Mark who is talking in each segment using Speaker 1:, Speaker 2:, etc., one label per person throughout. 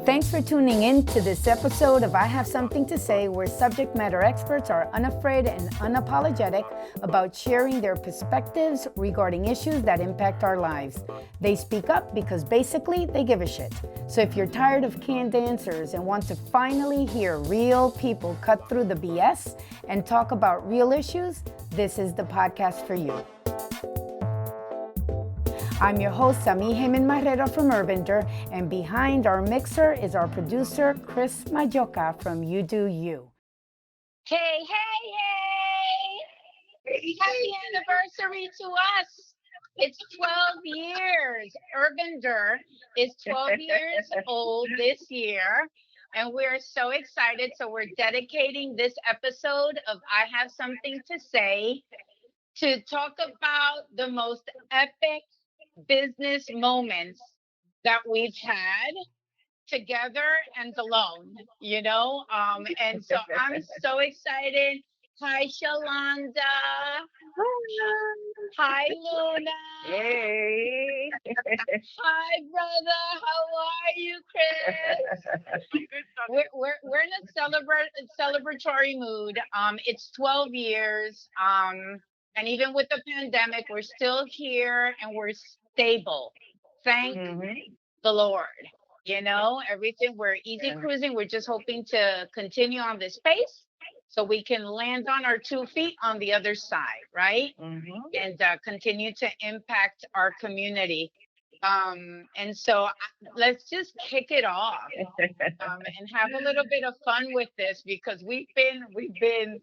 Speaker 1: Thanks for tuning in to this episode of I Have Something to Say, where subject matter experts are unafraid and unapologetic about sharing their perspectives regarding issues that impact our lives. They speak up because basically they give a shit. So if you're tired of canned answers and want to finally hear real people cut through the BS and talk about real issues, this is the podcast for you. I'm your host, Samí from Urbanders, and behind our mixer is our producer, Chris Majoka from UdoU.
Speaker 2: Hey! Happy anniversary to us. It's 12 years. Urbanders is 12 years old this year, and we're so excited. So we're dedicating this episode of I Have Something to Say to talk about the most epic business moments that we've had together and alone, and so I'm so excited. Hi, Xaulanda. Hi, Lunna.
Speaker 3: Hey.
Speaker 2: Hi, brother. How are you, Chris? We're in a celebratory mood. It's 12 years. And even with the pandemic, we're still here and we're stable. Thank the Lord. Everything, we're easy cruising. We're just hoping to continue on this pace so we can land on our 2 feet on the other side, right? And continue to impact our community. And so let's just kick it off and have a little bit of fun with this, because we've been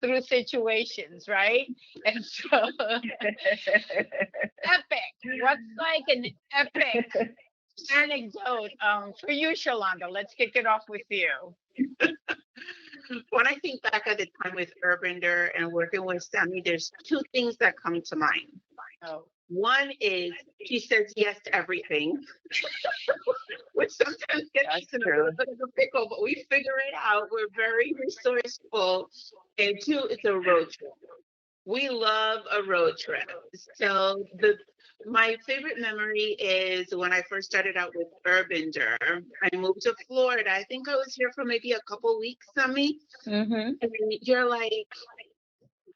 Speaker 2: through situations, right? And so epic. What's like an epic anecdote for you, Xaulanda? Let's kick it off with you.
Speaker 3: When I think back at the time with Urbanders and working with Samí, there's 2 things that come to mind. One is she says yes to everything, which sometimes gets us in a little bit of a pickle, but we figure it out. We're very resourceful. And 2, it's a road trip. We love a road trip. So my favorite memory is when I first started out with Urbanders. I moved to Florida. I think I was here for maybe a couple weeks, Samí. And you're like,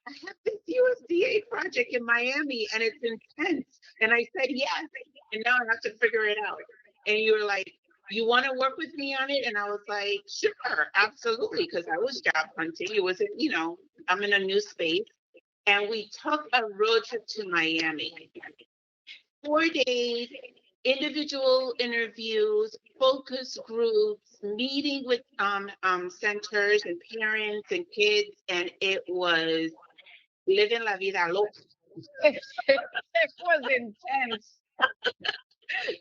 Speaker 3: I have this USDA project in Miami and it's intense. And I said yes. And now I have to figure it out. And you were like, you want to work with me on it? And I was like, sure, absolutely. Because I was job hunting. It wasn't, I'm in a new space. And we took a road trip to Miami. 4 days, individual interviews, focus groups, meeting with centers and parents and kids. And it was living la vida loca.
Speaker 2: It was intense.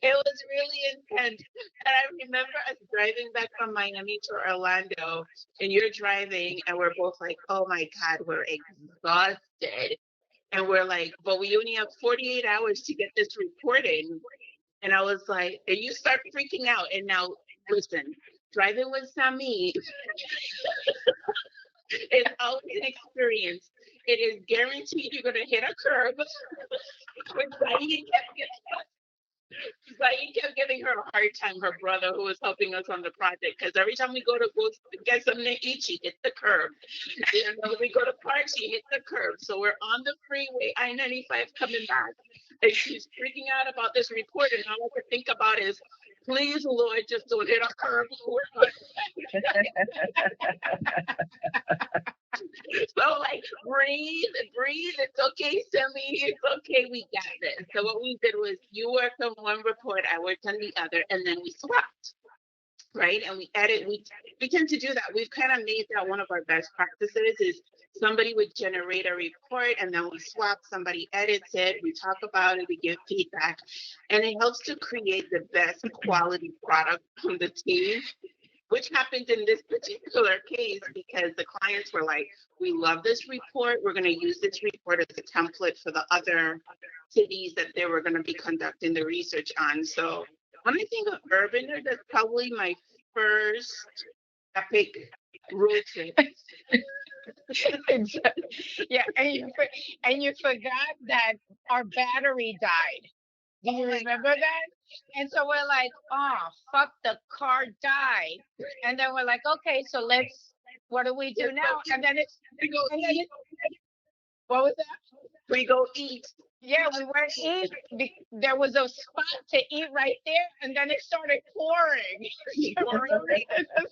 Speaker 3: It was really intense. And I remember us driving back from Miami to Orlando, and you're driving, and we're both like, oh my God, we're exhausted. And we're like, but we only have 48 hours to get this reporting. And I was like, and you start freaking out. And now, listen, driving with Samí is always an experience. It is guaranteed you're going to hit a curb. Zaid kept giving her a hard time, her brother who was helping us on the project, because every time we go get something to eat, she hits the curb. And when we go to park, she hits the curb. So we're on the freeway, I-95 coming back, and she's freaking out about this report, and all I could think about is, please, Lord, just don't hit a curb. So like, breathe. It's okay, Samí. It's okay. We got this. So what we did was, you worked on one report, I worked on the other, and then we swapped, right? And we edit. We tend to do that. We've kind of made that one of our best practices. Is somebody would generate a report, and then we swap. Somebody edits it. We talk about it. We give feedback, and it helps to create the best quality product from the team. Which happened in this particular case because the clients were like, we love this report. We're going to use this report as a template for the other cities that they were going to be conducting the research on. So when I think of Urbanders, that's probably my first epic road trip.
Speaker 2: Yeah, and you forgot that our battery died. Do you remember that? And so we're like, oh, fuck, the car died. And then we're like, okay, so what do we do now? And then
Speaker 3: We go
Speaker 2: and then
Speaker 3: eat.
Speaker 2: what was that?
Speaker 3: We go eat.
Speaker 2: Yeah, we went eat. There was a spot to eat right there, and then it started pouring.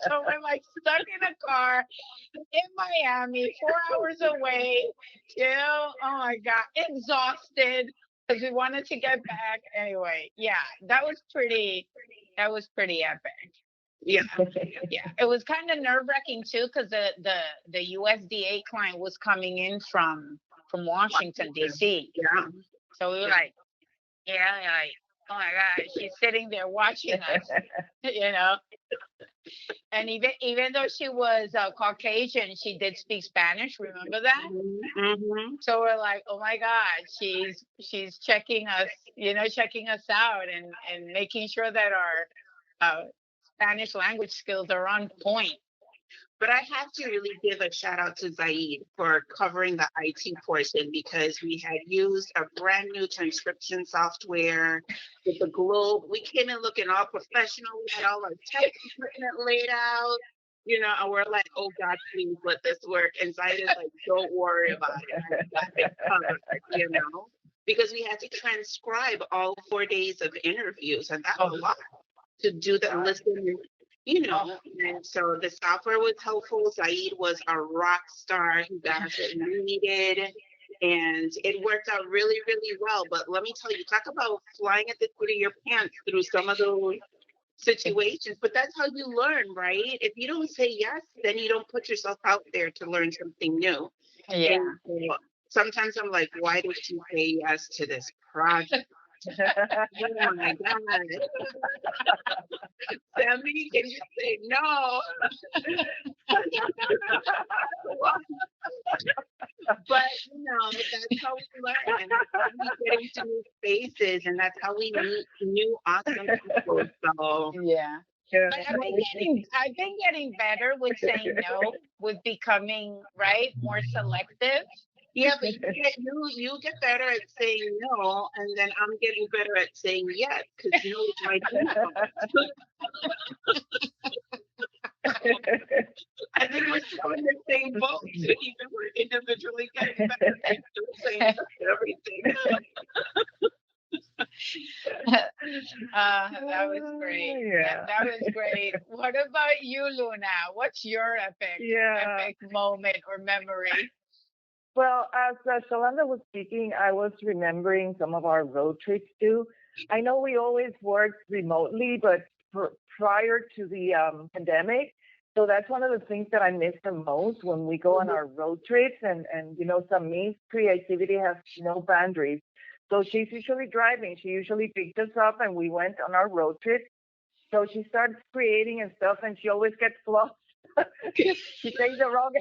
Speaker 2: So we're like stuck in a car in Miami, 4 hours away. Oh my God, exhausted because we wanted to get back. Anyway, yeah, that was pretty epic.
Speaker 3: Yeah.
Speaker 2: Yeah, it was kind of nerve wracking too because the USDA client was coming in from Washington D.C.
Speaker 3: Yeah.
Speaker 2: So we were like, yeah, like, oh my God, she's sitting there watching us, you know. And even though she was Caucasian, she did speak Spanish. Remember that?
Speaker 3: Mm-hmm.
Speaker 2: So we're like, oh my God, she's checking us, checking us out and making sure that our Spanish language skills are on point.
Speaker 3: But I have to really give a shout out to Zaid for covering the IT portion because we had used a brand new transcription software with the globe. We came in looking all professional. We had all our tech equipment laid out, and we're like, oh God, please let this work. And Zaid is like, don't worry about it. I got it covered, because we had to transcribe all 4 days of interviews. And that was a lot to do the listen. And so the software was helpful. Zaid was a rock star. He got us what we needed, and it worked out really, really well. But let me tell you, talk about flying at the seat of your pants through some of those situations. But that's how you learn, right? If you don't say yes, then you don't put yourself out there to learn something new.
Speaker 2: Yeah.
Speaker 3: And so sometimes I'm like, why did she say yes to this project? Oh my God. Sammy, can you say no? But that's how we learn, and that's how we get into new spaces, and that's how we meet new awesome people. So
Speaker 2: Yeah. But I've been getting better with saying no, with becoming more selective.
Speaker 3: yeah, but you get better at saying no, and then I'm getting better at saying yes because no is my default. I think we're still in the same boat, even we're individually getting better at saying yes to everything.
Speaker 2: That was great.
Speaker 4: Yeah.
Speaker 2: That was great. What about you, Luna? What's your epic moment or memory?
Speaker 4: Well, as Xaulanda was speaking, I was remembering some of our road trips too. I know we always worked remotely, but prior to the pandemic, so that's one of the things that I miss the most when we go on our road trips. And Samí's creativity has no boundaries. So she's usually driving. She usually picked us up, and we went on our road trip. So she starts creating and stuff, and she always gets lost. She takes the wrong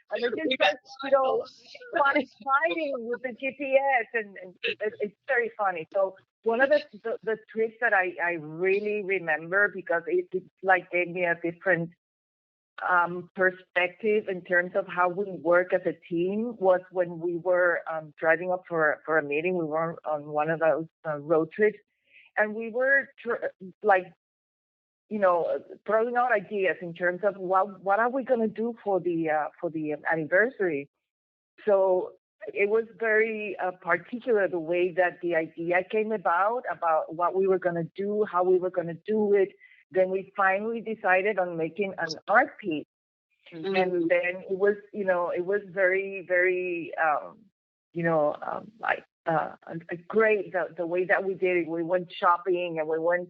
Speaker 4: and it just starts, fighting with the GPS, and it's very funny. So one of the trips that I really remember, because it like gave me a different perspective in terms of how we work as a team, was when we were driving up for a meeting. We were on one of those road trips, and we were throwing out ideas in terms of what are we going to do for the anniversary. So it was very particular the way that the idea came about what we were going to do, how we were going to do it. Then we finally decided on making an art piece. Mm-hmm. And then it was very, very, great the way that we did it. We went shopping, and we went,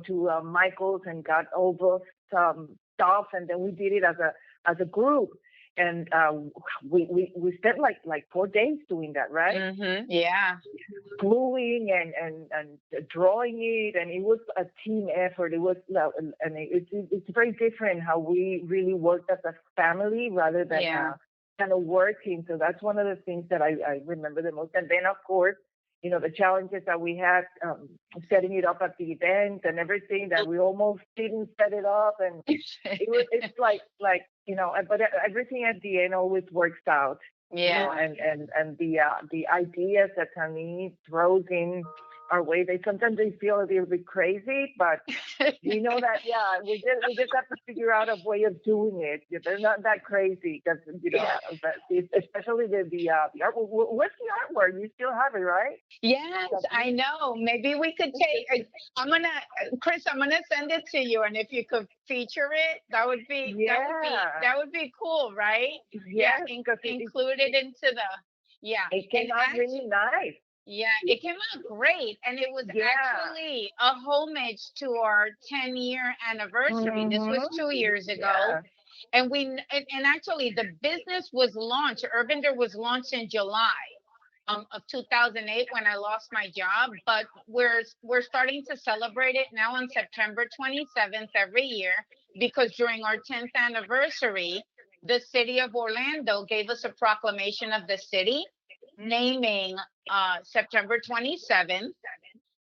Speaker 4: to Michael's and got all those stuff, and then we did it as a group. And we spent like 4 days doing that, right?
Speaker 2: Mm-hmm. Yeah.
Speaker 4: Gluing and drawing it, and it was a team effort. It was, and it's very different how we really worked as a family rather than kind of working. So that's one of the things that I remember the most. And then, of course, the challenges that we had setting it up at the event and everything, that we almost didn't set it up, and it's like but everything at the end always works out.
Speaker 2: Yeah.
Speaker 4: And the ideas that Samí throws in our way, sometimes they feel a little bit crazy, but we know that we just have to figure out a way of doing it. They're not that crazy because especially the art. What's the artwork? You still have it, right?
Speaker 2: Yes, I know. Maybe we could take. Chris, I'm gonna send it to you, and if you could feature it, that would be cool, right?
Speaker 4: Yes,
Speaker 2: include it into the. Yeah,
Speaker 4: it came out really nice.
Speaker 2: Yeah, it came out great, and it was actually a homage to our 10-year anniversary. This was 2 years ago, and actually the business was launched. Urbander was launched in July of 2008 when I lost my job, but we're starting to celebrate it now on September 27th every year, because during our 10th anniversary, the city of Orlando gave us a proclamation of the city naming September 27th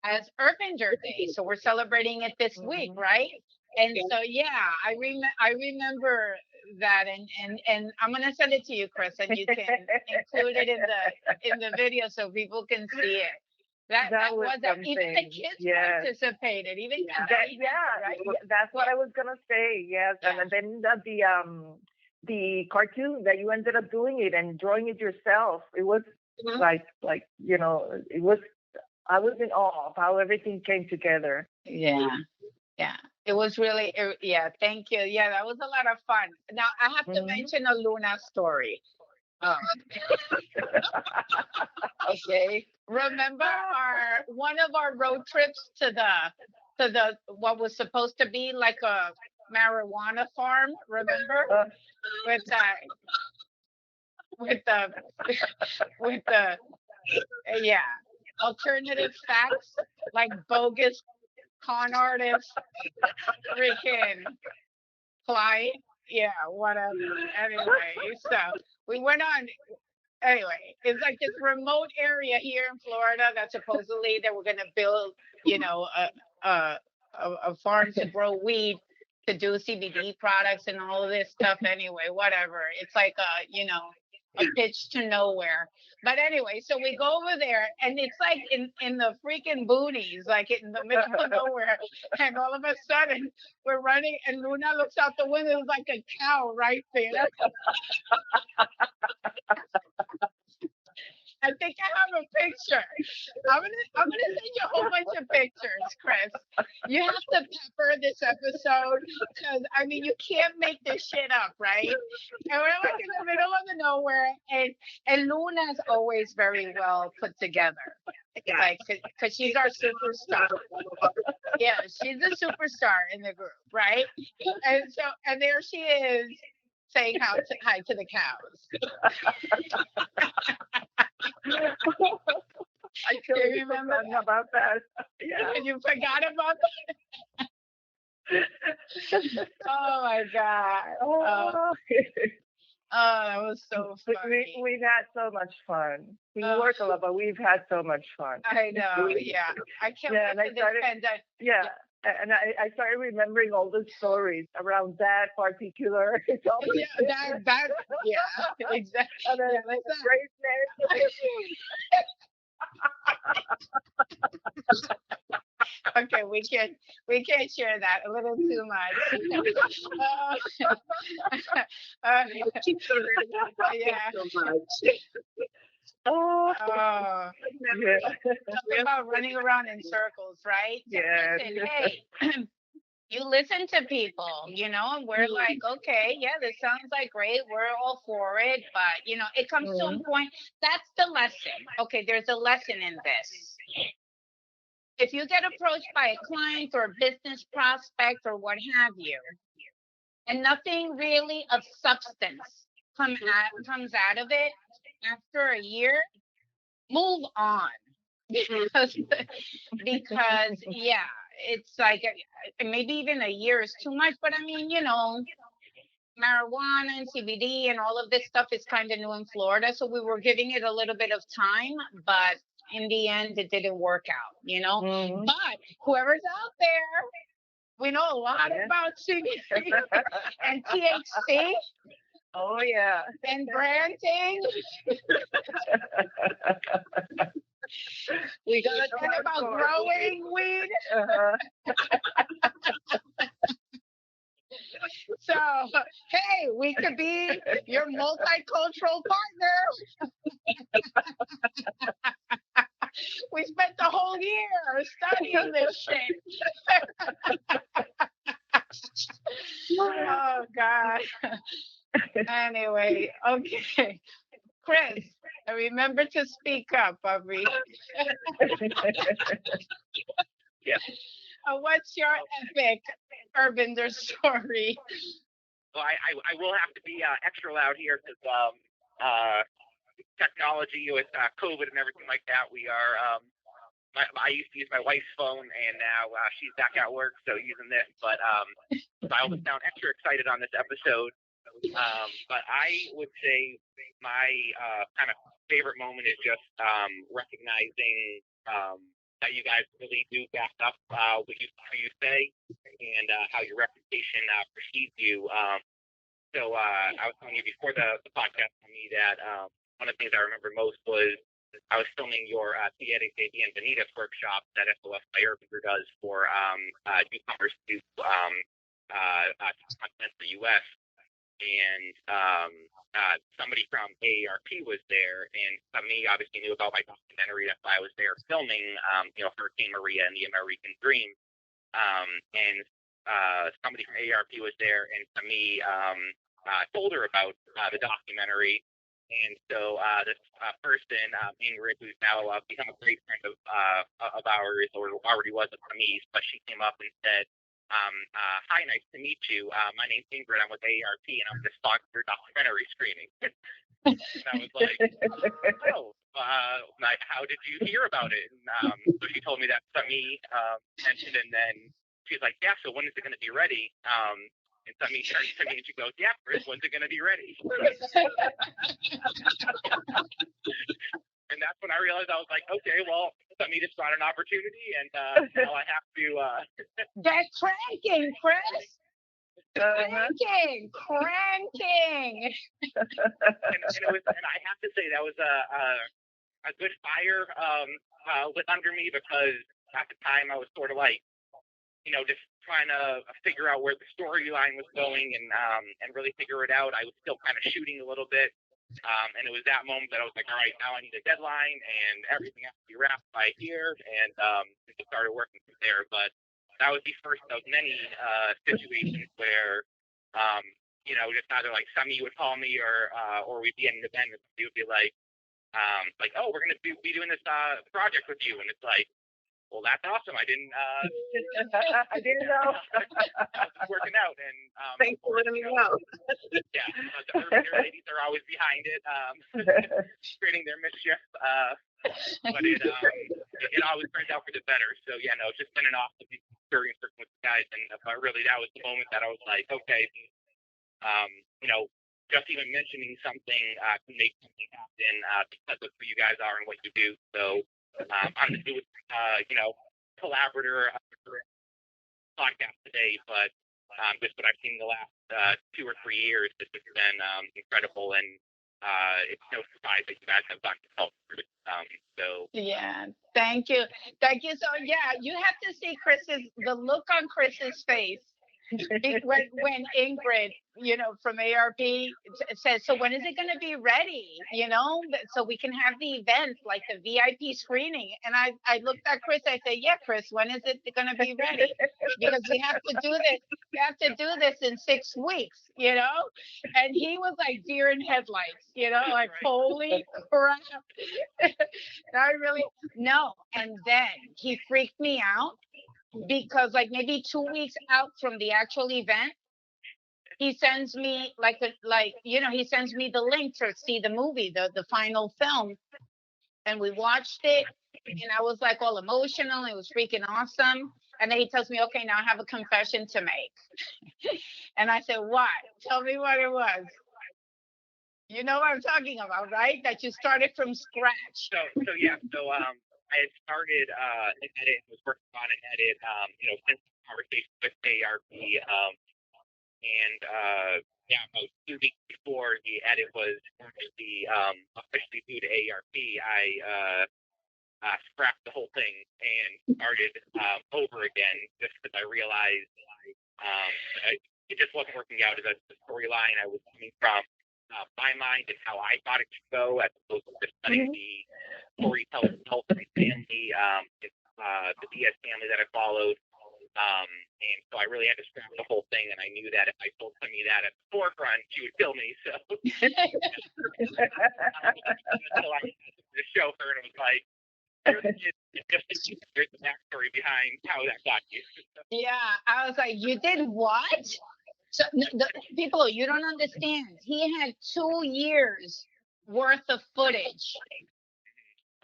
Speaker 2: as Urbander Day. So we're celebrating it this week, right? And so I remember that, and I'm gonna send it to you, Chris, and you can include it in the video so people can see it. That was even the kids participated. Even
Speaker 4: right? That's what I was gonna say. Yes, and then the cartoon that you ended up doing it and drawing it yourself. It was like it was. I was in awe of how everything came together.
Speaker 2: Yeah. It was really, thank you. Yeah, that was a lot of fun. Now, I have to mention a Lunna story. Okay. Remember one of our road trips to the what was supposed to be like a marijuana farm, remember? With the alternative facts, like bogus con artists, freaking client, whatever. Anyway, so we went on. Anyway, it's like this remote area here in Florida that supposedly they were going to build, a farm to grow weed, to do CBD products and all of this stuff. Anyway, whatever. It's like a pitch to nowhere. But anyway, so we go over there, and it's like in the freaking boonies, like in the middle of nowhere. And all of a sudden, we're running, and Luna looks out the window, like a cow right there. I think I have a picture. I'm gonna send you a whole bunch of pictures, Chris. You have to pepper this episode, because you can't make this shit up, right? And we're like in the middle of the nowhere, and Luna's always very well put together, like because she's our superstar. Yeah, she's a superstar in the group, right? And there she is saying hi to the cows.
Speaker 4: I totally remember about that. Yeah.
Speaker 2: You forgot about that? Oh my God. Oh, that was so funny.
Speaker 4: We've had so much fun. We work a lot, but we've had so much fun.
Speaker 2: I know, yeah. I can't wait for this pandemic.
Speaker 4: Yeah. And I started remembering all the stories around that particular.
Speaker 2: Exactly.
Speaker 4: And then
Speaker 2: okay, we can't share that. A little too much. Talking about running around in circles, right?
Speaker 4: Yeah.
Speaker 2: Hey, you listen to people, and we're like, okay, yeah, this sounds like great. We're all for it. But, it comes to a point. That's the lesson. Okay, there's a lesson in this. If you get approached by a client or a business prospect or what have you, and nothing really of substance comes out of it after a year, move on. Because it's like maybe even a year is too much, but marijuana and CBD and all of this stuff is kind of new in Florida, so we were giving it a little bit of time, but in the end it didn't work out, But whoever's out there, we know a lot about CBD and THC.
Speaker 4: Oh yeah.
Speaker 2: And branding. We gotta talk about growing weed. So, hey, we could be your multicultural partner. We spent the whole year studying this shit. Oh, God. Anyway, okay. Chris, remember to speak up, Aubrey.
Speaker 5: Yeah.
Speaker 2: What's your epic Urbander story?
Speaker 5: Well, I will have to be extra loud here because technology with COVID and everything like that, we are. I used to use my wife's phone, and now she's back at work, so using this. But so I always sound extra excited on this episode. But I would say my kind of favorite moment is just recognizing that you guys really do back up what you say and how your reputation precedes you. So I was telling you before the podcast for me that one of the things I remember most was I was filming your Tierra de Bienvenidas workshop that SOS by Urbander does for newcomers to continental U.S. And somebody from AARP was there, and Samí obviously knew about my documentary. That's why I was there filming, Hurricane Maria and the American Dream. And somebody from AARP was there, and Samí told her about the documentary. And so this person, Ingrid, who's now become a great friend of ours, or already was of Samí's, but she came up and said, hi, nice to meet you. My name's Ingrid. I'm with AARP, and I'm the sponsor your documentary screening. And I was like, oh, how did you hear about it? And so she told me that Samí mentioned, and then she's like, yeah, so when is it going to be ready? And Samí turns to me and she goes, yeah, Chris, when's it going to be ready? And that's when I realized I was like, okay, well, Samí just got an opportunity, and now I have to.
Speaker 2: Get cranking, Chris. Cranking.
Speaker 5: And I have to say that was a good fire lit under me, because at the time I was sort of like, just trying to figure out where the storyline was going and really figure it out. I was still kind of shooting a little bit. And it was that moment that I was like, all right, now I need a deadline and everything has to be wrapped by here. And just started working from there. But that was the first of many situations where, just either like Samí would call me or we'd be at an event and somebody would be like, oh, we're going to be doing this project with you. And it's like, well, that's awesome. I didn't
Speaker 4: I didn't know.
Speaker 5: It's working out. And
Speaker 3: Thanks for letting me know.
Speaker 5: Yeah, the Urbander ladies are always behind it, creating their mischief. But it always turns out for the better. So yeah, no, it's just been an awesome experience working with the guys. And really, that was the moment that I was like, okay, just even mentioning something can make something happen because of who you guys are and what you do. So I'm the newest, collaborator podcast today, but just what I've seen in the last 2 or 3 years, it's just been incredible, and it's no surprise that you guys have gotten to help. So
Speaker 2: Yeah, thank you. So yeah, you have to see the look on Chris's face when Ingrid, from ARP says, so when is it going to be ready? So we can have the event, like the VIP screening. And I looked at Chris. I said, yeah, Chris, when is it going to be ready? Because we have to do this. We have to do this in 6 weeks, And he was like deer in headlights, like holy crap. And I really no. And then he freaked me out, because like maybe 2 weeks out from the actual event, he sends me he sends me the link to see the movie, the final film. And we watched it, and I was like all emotional. It was freaking awesome. And then he tells me, okay, now I have a confession to make. And I said, what? Tell me what it was. You know what I'm talking about, right? That you started from scratch.
Speaker 5: So I had started an edit, was working on an edit, since the conversation with ARP, and yeah, about 2 weeks before the edit was officially due to AARP, I scrapped the whole thing and started over again just because I realized it just wasn't working out as a storyline. I was coming from my mind and how I thought it should go, as opposed to just letting the storyteller tell my family, the BS family that I followed. And so I really had to scrap the whole thing, and I knew that if I told Samí that at the forefront, she would kill me. So until I had to show her, and it was like, here's the backstory behind how that got you.
Speaker 2: Yeah, I was like, you did what? So people, you don't understand. He had 2 years worth of footage,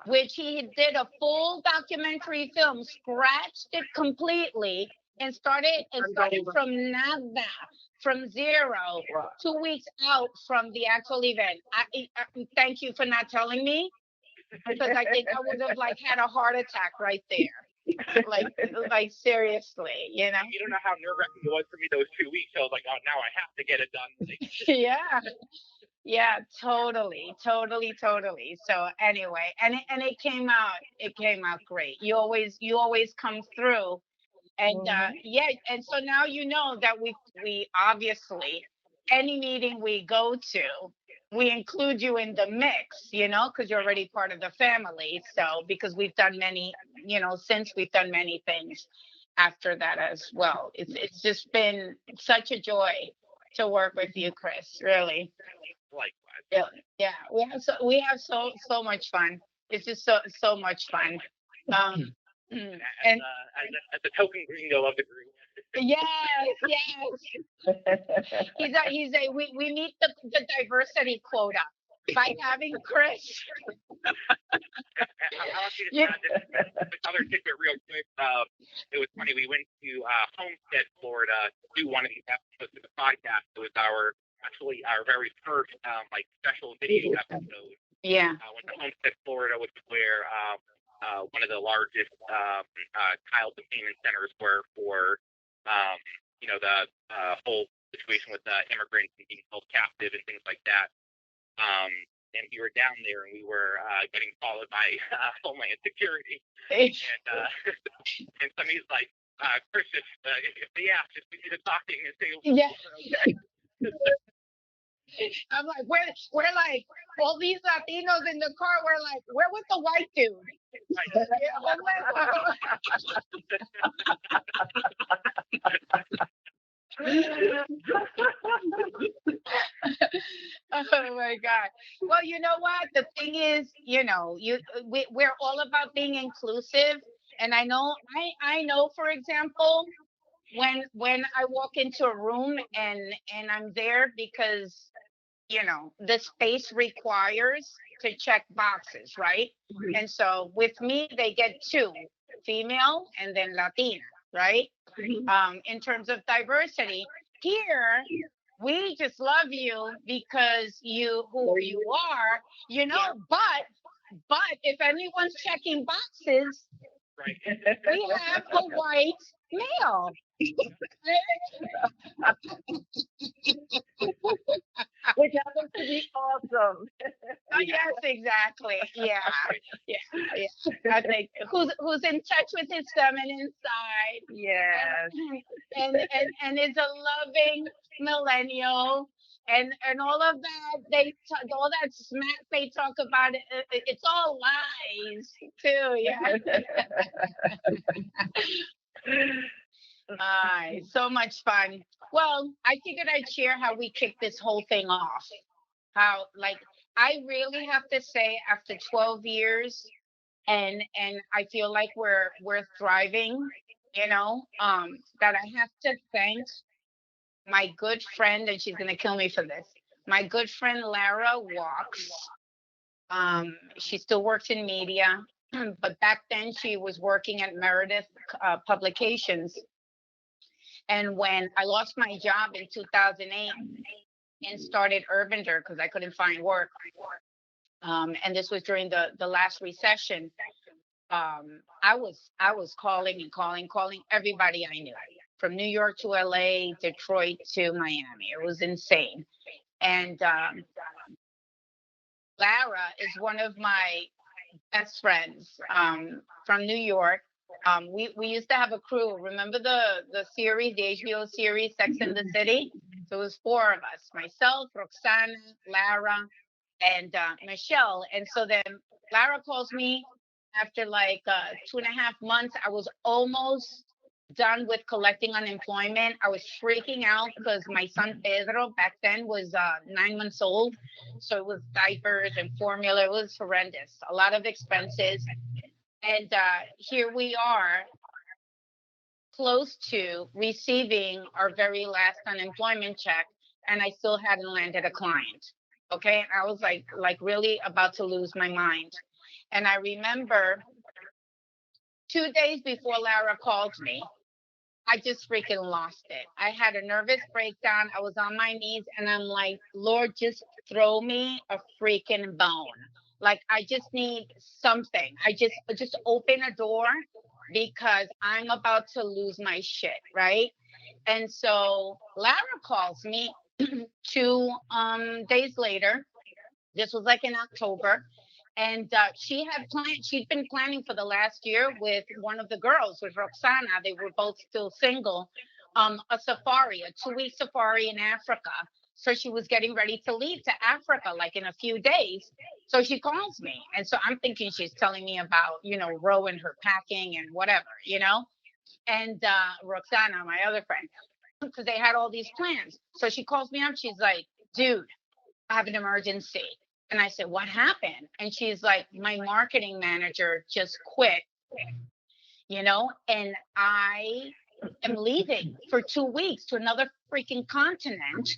Speaker 2: which he did a full documentary film, scratched it completely, and started from nada, from zero, 2 weeks out from the actual event. I thank you for not telling me, because I think I would have had a heart attack right there. Like seriously,
Speaker 5: You don't know how nerve-wracking it was for me those 2 weeks. I was like, oh, now I have to get it done.
Speaker 2: Yeah, totally. So anyway, and it came out great. You always come through, and and so now you know that we obviously, any meeting we go to, we include you in the mix, because you're already part of the family. So because we've done many, since we've done many things after that as well. It's just been such a joy to work with you, Chris. Really.
Speaker 5: Likewise.
Speaker 2: Yeah. We have so much fun. It's just so much fun. And
Speaker 5: as a token gringo of the group.
Speaker 2: Yes. We meet the diversity quota by having Chris.
Speaker 5: I want you to add this other tidbit real quick. It was funny. We went to Homestead, Florida, to do one of these episodes of the podcast. It was our very first special video episode.
Speaker 2: Yeah.
Speaker 5: Went to Homestead, Florida, which is where one of the largest child detainment centers were for the whole situation with immigrants and being held captive and things like that. And we were down there, and we were getting followed by Homeland Security. And somebody's like, Chris, if they ask, just we need to talking and say,
Speaker 2: yeah. I'm like, we're like, all these Latinos in the car, we're like, we're with the white dude. Oh my God. Well, you know what? The thing is, we're all about being inclusive. And I know, for example, when I walk into a room and I'm there because the space requires to check boxes, right? Mm-hmm. And so with me, they get 2, female and then Latina, right? Mm-hmm. In terms of diversity, here we just love you because who you are, but if anyone's checking boxes, right, we have a white male.
Speaker 4: Which happens to be awesome.
Speaker 2: Yes, exactly. Yeah. I think who's in touch with his feminine side.
Speaker 4: Yes.
Speaker 2: And is a loving millennial. And all of that, all that smack they talk about, it's all lies too. Yeah. So much fun. Well, I figured I'd share how we kicked this whole thing off. How, I really have to say, after 12 years, and I feel like we're thriving, that I have to thank my good friend, and she's gonna kill me for this. My good friend Lara Walks. She still works in media, but back then she was working at Meredith Publications. And when I lost my job in 2008 and started Urbander because I couldn't find work, and this was during the last recession, I was calling everybody I knew, from New York to LA, Detroit to Miami. It was insane. And Lara is one of my best friends from New York. We used to have a crew. Remember the series, the HBO series Sex and the City? So it was four of us: myself, Roxana, Lara, and Michelle. And so then Lara calls me after like 2.5 months. I was almost done with collecting unemployment. I was freaking out because my son Pedro back then was 9 months old. So it was diapers and formula. It was horrendous. A lot of expenses. And here we are, close to receiving our very last unemployment check, and I still hadn't landed a client. Okay. And I was like really about to lose my mind. And I remember 2 days before Lara called me, I just freaking lost it. I had a nervous breakdown. I was on my knees and I'm like, Lord, just throw me a freaking bone. Like I just need something. I just open a door because I'm about to lose my shit, right? And so Lara calls me 2 days later. This was like in October. And she'd been planning for the last year with one of the girls, with Roxana. They were both still single, a safari, a 2-week safari in Africa. So she was getting ready to leave to Africa, like in a few days. So she calls me. And so I'm thinking she's telling me about, Ro and her packing and whatever. And Roxana, my other friend, because they had all these plans. So she calls me up. She's like, dude, I have an emergency. And I said, what happened? And she's like, my marketing manager just quit, and I am leaving for 2 weeks to another freaking continent.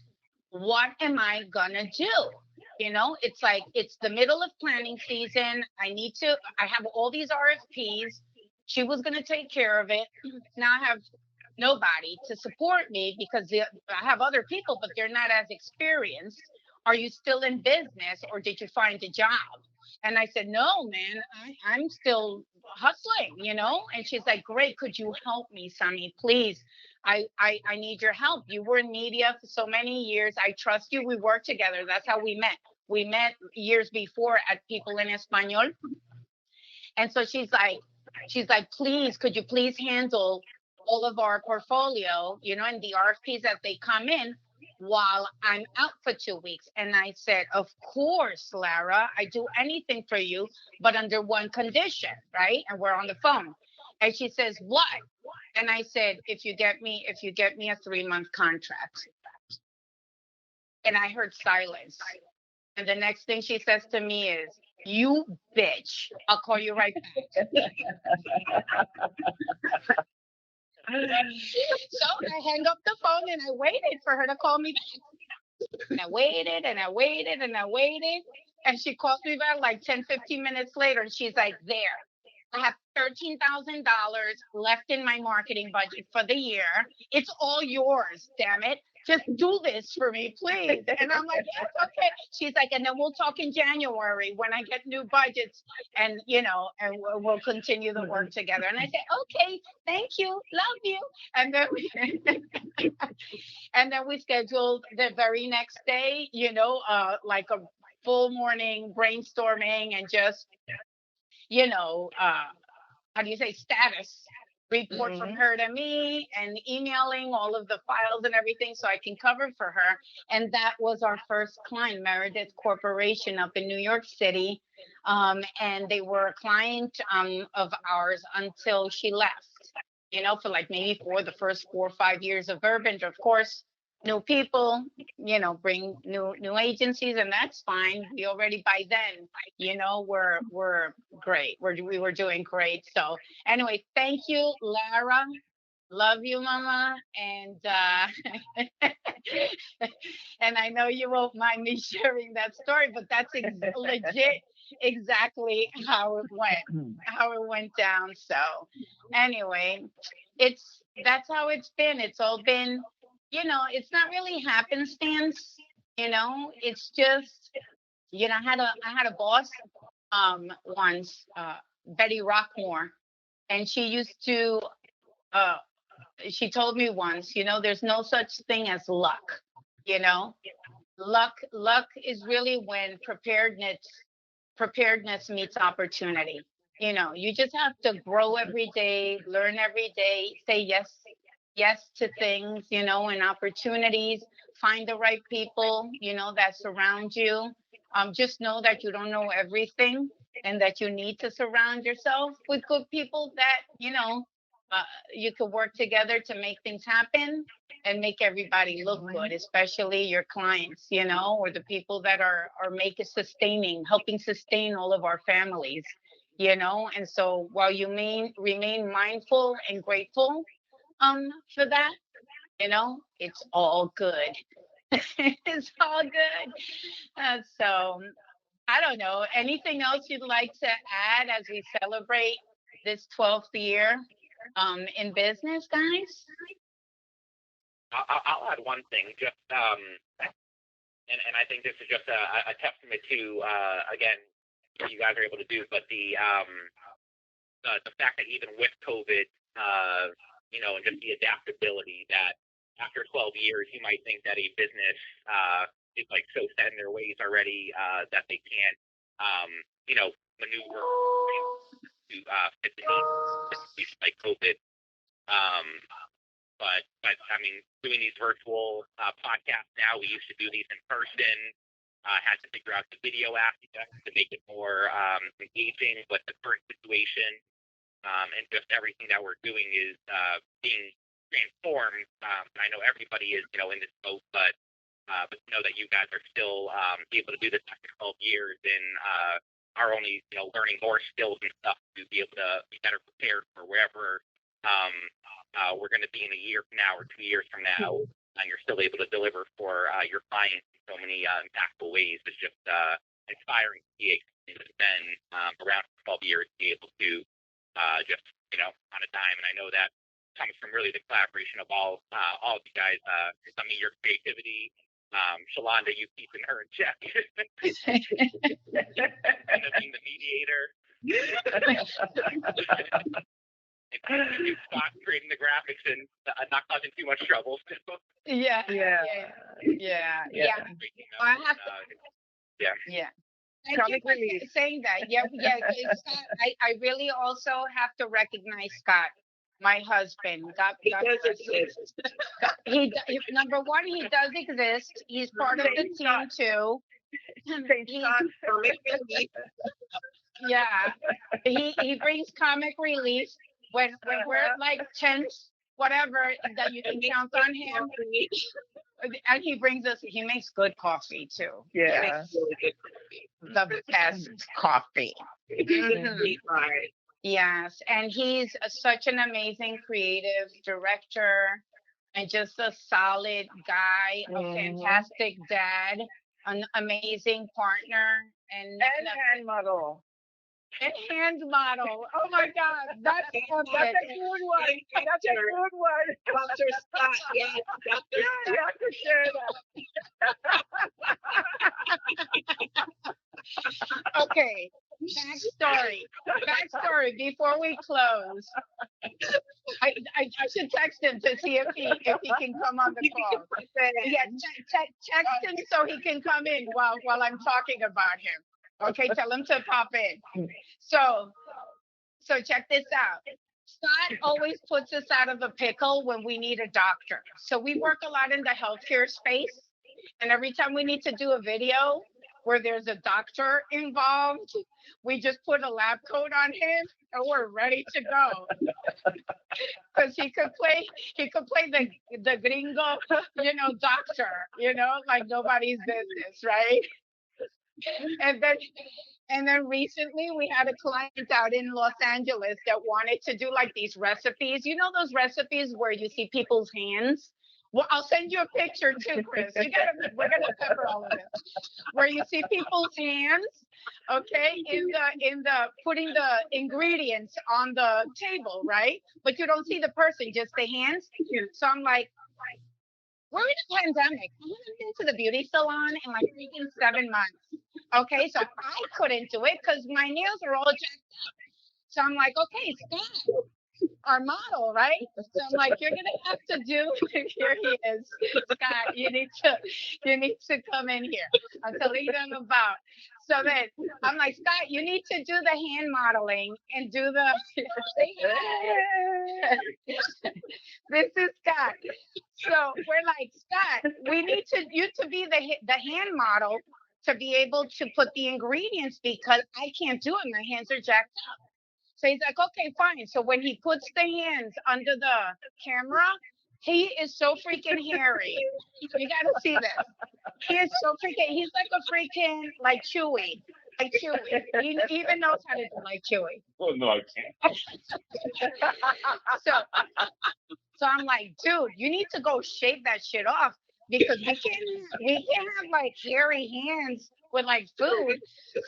Speaker 2: What am I gonna do? It's like, it's the middle of planning season. I have all these RFPs. She was gonna take care of it. Now I have nobody to support me because I have other people, but they're not as experienced. Are you still in business or did you find a job? And I said, no, man, I'm still hustling, And she's like, great. Could you help me, Samí? Please. I need your help. You were in media for so many years. I trust you. We worked together. That's how we met. We met years before at People in Español. And so she's like, please, could you please handle all of our portfolio, and the RFPs as they come in while I'm out for 2 weeks? And I said, of course, Lara, I do anything for you, but under one condition, right? And we're on the phone. And she says, what? And I said, if you get me a 3-month contract. And I heard silence. And the next thing she says to me is, you bitch, I'll call you right back. So I hang up the phone and I waited for her to call me back. And I waited and I waited and I waited. And she calls me back like 10, 15 minutes later. And she's like, there, I have $13,000 left in my marketing budget for the year. It's all yours, damn it. Just do this for me, please. And I'm like, yes, okay. She's like, and then we'll talk in January when I get new budgets and, and we'll continue the work together. And I said, okay, thank you. Love you. And then we scheduled the very next day, like a full morning brainstorming and just, how do you say, status report from her to me and emailing all of the files and everything so I can cover for her. And that was our first client, Meredith Corporation up in New York City. And they were a client of ours until she left, for like maybe for the first 4 or 5 years of Urban. Of course, new people, bring new agencies, and that's fine. We already by then, we're great. We were doing great. So anyway, thank you, Lara. Love you, Mama. And and I know you won't mind me sharing that story, but that's legit exactly how it went down. So anyway, that's how it's been. It's all been, it's not really happenstance, it's just, I had a boss once, Betty Rockmore, and she used to she told me once, there's no such thing as luck, you know. Luck is really when preparedness meets opportunity. You just have to grow every day, learn every day, say yes to things, and opportunities, find the right people, that surround you. Just know that you don't know everything, and that you need to surround yourself with good people that, uh, you could work together to make things happen and make everybody look good, especially your clients, or the people that are helping sustain all of our families, And so while you remain mindful and grateful for that, it's all good. It's all good. So I don't know. Anything else you'd like to add as we celebrate this 12th year in business, guys?
Speaker 5: I'll add one thing, just and I think this is just a testament to again what you guys are able to do, but the fact that even with COVID, and just the adaptability that after 12 years, you might think that a business is like so set in their ways already that they can't, maneuver to fit the needs like COVID. But I mean, doing these virtual podcasts now, we used to do these in person. Had to figure out the video aspect to make it more engaging. But the current situation and just everything that we're doing is being transformed. I know everybody is, in this boat, but to know that you guys are still able to do this after 12 years and are only, learning more skills and stuff to be able to be better prepared for wherever we're going to be in a year from now or 2 years from now, and you're still able to deliver for your clients in so many impactful ways. It's just inspiring to see it has been around for 12 years to be able to just, on a dime. And I know that comes from really the collaboration of all of you guys. Samí, your creativity, Xaulanda, you keeping her in check, being the mediator. Scott creating the graphics and not causing too much trouble.
Speaker 2: Yeah. I have to, yeah. Thank you for saying that. Yeah. Scott, I really also have to recognize Scott, my husband. Number one, he does exist. He's part of the team too. Yeah, he brings comic relief when we're like tense, whatever, that you can count on him. And he makes good coffee too.
Speaker 4: Yeah.
Speaker 2: The best coffee. Yes, and he's such an amazing creative director and just a solid guy, a fantastic dad, an amazing partner, and
Speaker 4: hand model.
Speaker 2: And hand model. Oh my God, that's a good one. That's a good one.
Speaker 3: Dr. Scott, yes,
Speaker 4: You have to share
Speaker 2: that. Okay, backstory. Before we close, I should text him to see if he can come on the call. Yeah, text him so he can come in while I'm talking about him. Okay, tell him to pop in. So check this out. Scott always puts us out of a pickle when we need a doctor. So we work a lot in the healthcare space. And every time we need to do a video where there's a doctor involved, we just put a lab coat on him and we're ready to go. Because he could play the gringo, doctor, like nobody's business, right? And then recently we had a client out in Los Angeles that wanted to do like these recipes. You know those recipes where you see people's hands? Well, I'll send you a picture too, Chris. We're gonna cover all of this. Where you see people's hands, okay, in the putting the ingredients on the table, right? But you don't see the person, just the hands. So I'm like, we're in a pandemic. I haven't been to the beauty salon in like freaking 7 months. Okay, so I couldn't do it because my nails are all jacked up. So I'm like, okay, Scott, our model, right? So I'm like, you're gonna have to do. Here he is, Scott. You need to come in here. I'm telling them about. So then I'm like, Scott, you need to do the hand modeling and do the. This is Scott. So we're like, Scott, we need you to be the hand model to be able to put the ingredients because I can't do it. My hands are jacked up. So he's like, okay, fine. So when he puts the hands under the camera, he is so freaking hairy. You got to see this. He is so freaking, he's like a freaking, like Chewy. Like Chewy. He even knows how to do like Chewy.
Speaker 6: Well, no, I can't.
Speaker 2: So I'm like, dude, you need to go shave that shit off because we can't have like hairy hands with like food.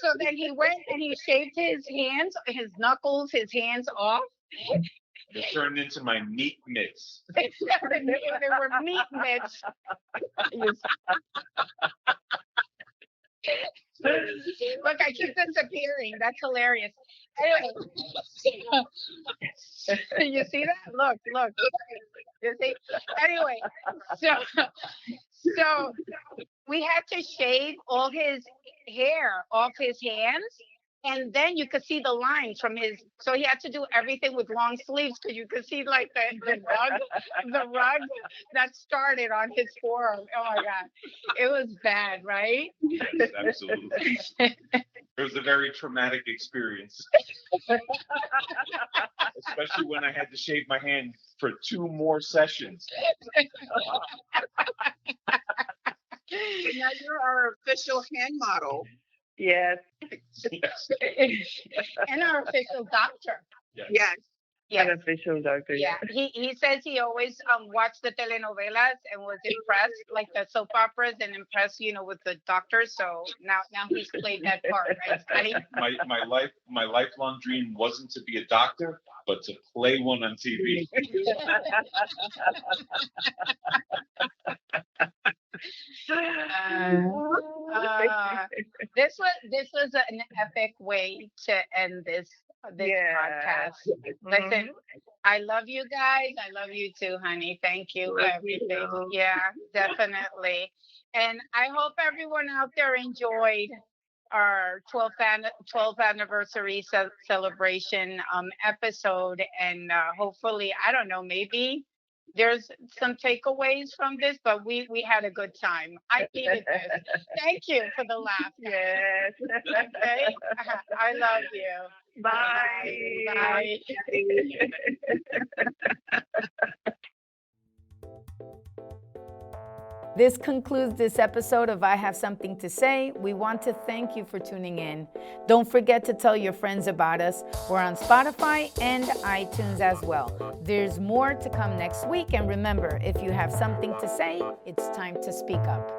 Speaker 2: So then he went and he shaved his hands, his knuckles, his hands off.
Speaker 6: It turned into my meat mitts.
Speaker 2: They were meat mitts. Look, I keep disappearing. That's hilarious. Anyway, you see that? Look. You see? Anyway, so we had to shave all his hair off his hands, and then you could see the lines from his. So he had to do everything with long sleeves because you could see like the rug that started on his forearm. Oh my God, it was bad, right?
Speaker 6: Yes, absolutely. It was a very traumatic experience, especially when I had to shave my hand for 2 more sessions.
Speaker 3: Now you're our official hand model.
Speaker 4: Yes.
Speaker 6: Yes.
Speaker 2: And our official doctor.
Speaker 3: Yes.
Speaker 4: An official doctor.
Speaker 2: Yeah. He says he always watched the telenovelas and was impressed, like the soap operas, and impressed, with the doctors. So now he's played that part, right, Scotty?
Speaker 6: My lifelong dream wasn't to be a doctor, but to play one on TV.
Speaker 2: This was an epic way to end this podcast. Listen, I love you guys. I love you too, honey. Thank you for everything. Yeah, definitely. And I hope everyone out there enjoyed our 12th anniversary celebration episode, and hopefully, I don't know, maybe there's some takeaways from this, but we had a good time. I needed this. Thank you for the laugh.
Speaker 4: Yes.
Speaker 2: Okay. I love you.
Speaker 4: Bye.
Speaker 1: This concludes this episode of I Have Something to Say. We want to thank you for tuning in. Don't forget to tell your friends about us. We're on Spotify and iTunes as well. There's more to come next week. And remember, if you have something to say, it's time to speak up.